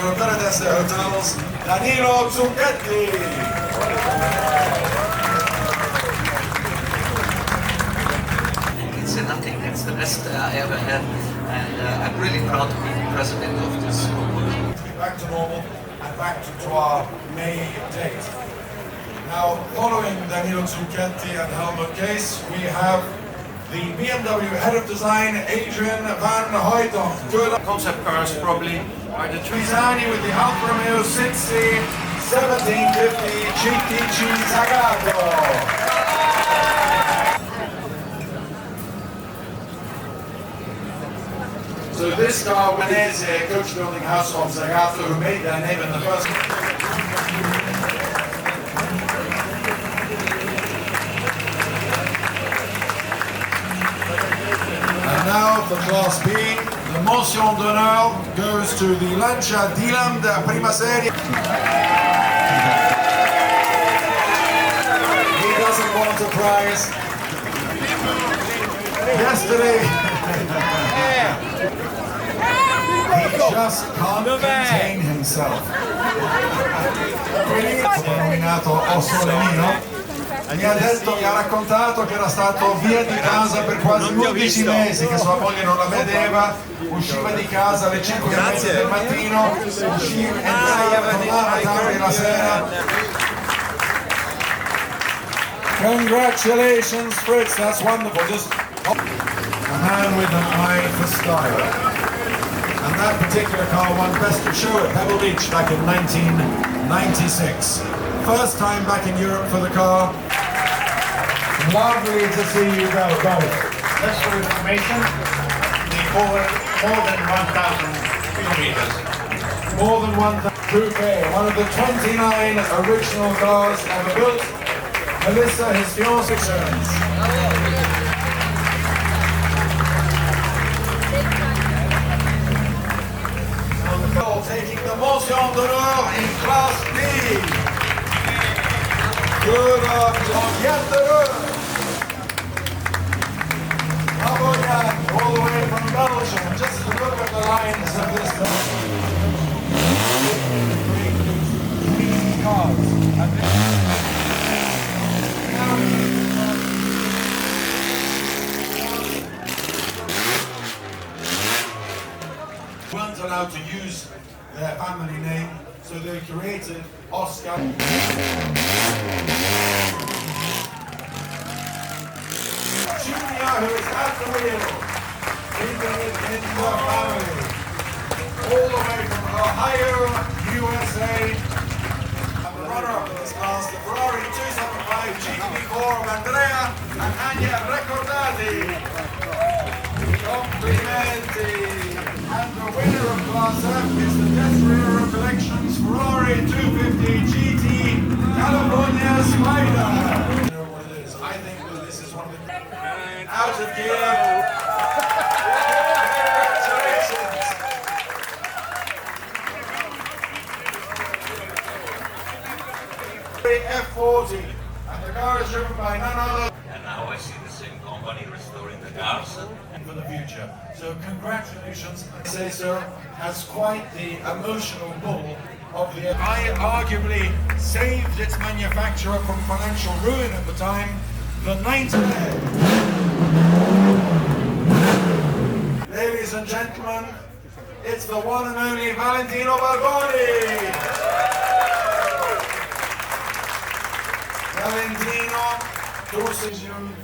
for Paradise Hotels, Danilo Zucchetti. It's nothing, it's the best I ever had, and I'm really proud to be president of this company. Back to normal and back to our May date. Now, following Danilo Zucchetti and Helmut Case, we have the BMW Head of Design, Adrian van Hooydonk. Good concept cars, probably, are the Trisani with the Alfa Romeo 6C 1750 GTG Zagato. So this car is a coach building house of Zagato, who made their name in the first. And now for Class B, the mention d'honneur goes to the Lancia Dilam de Prima Serie. He doesn't want a prize. Yesterday. He just can't contain himself. Nominato Ossolenino. Mi ha raccontato che era stato via di casa per quasi 11 mesi, che sua moglie non la vedeva, usciva di casa alle 5:30 del mattino, entrava, tornava tardi la sera. Congratulations, Fritz, that's wonderful. Just a man with an eye for style. And that particular car won Best of Show at Pebble Beach back in 1996. First time back in Europe for the car. Lovely to see you go, both. Just for information, we covered more than 1,000 kilometers. More than 1,000. Coupe, one of the 29 original cars ever built. Melissa, his fiancée, returns. Taking the mention d'honneur in Class B. Good Jan Bravo Jan, all the way from Belgium. Just to look at the lines of this car. Weren't allowed to use their family name, so they created Oscar. Junior, who is at the wheel, keeping it in the family. All the way from Ohio, USA. And the runner-up in this class, the Ferrari 275 GP4 of Andrea and Anya Recordati. Complimenti! And the winner of Class F is the Desiree Collections Ferrari 250 GT California Spider. You know what it is? I think that this is one of the out of gear. Congratulations! F40, and the car is driven by none other. And now I see the same company restoring the cars. For the future. So congratulations, say so, has quite the emotional pull of the I arguably saved its manufacturer from financial ruin at the time, the 90. Ladies and gentlemen, it's the one and only Valentino Barboni. Valentino, decision,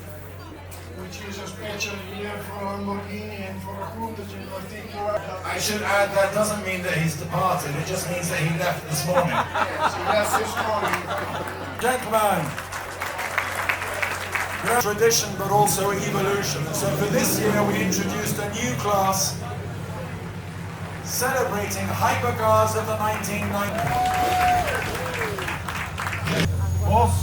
which is a special year for Lamborghini and for Juntos in particular. I should add that doesn't mean that he's departed, it just means that he left this morning. Yes, he left this morning. Gentlemen, tradition but also evolution. So for this year we introduced a new class celebrating hypercars of the 1990s. Boss,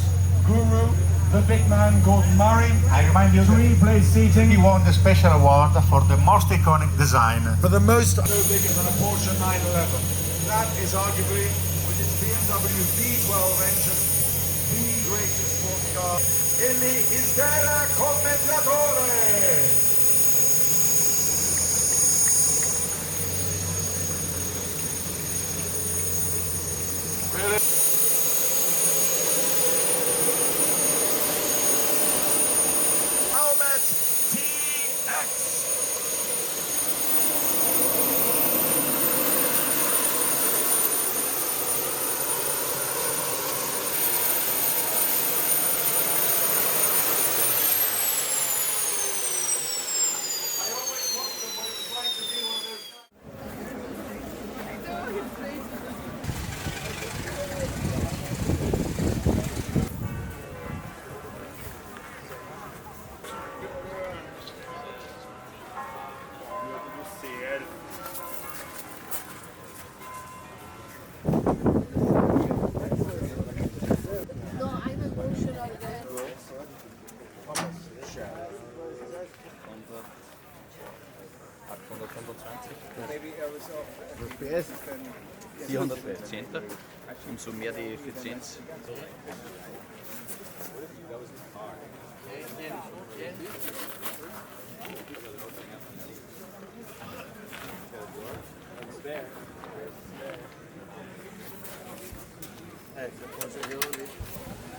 Guru, the big man Gordon Murray. I remind you, 3-place seating. He won the special award for the most iconic design. For the most no bigger than a Porsche 911. That is arguably, with its BMW V12 engine, the greatest sports car in the Isdera Commentatore. ist 400%, umso mehr die Effizienz. Ecco, consegniamo lì.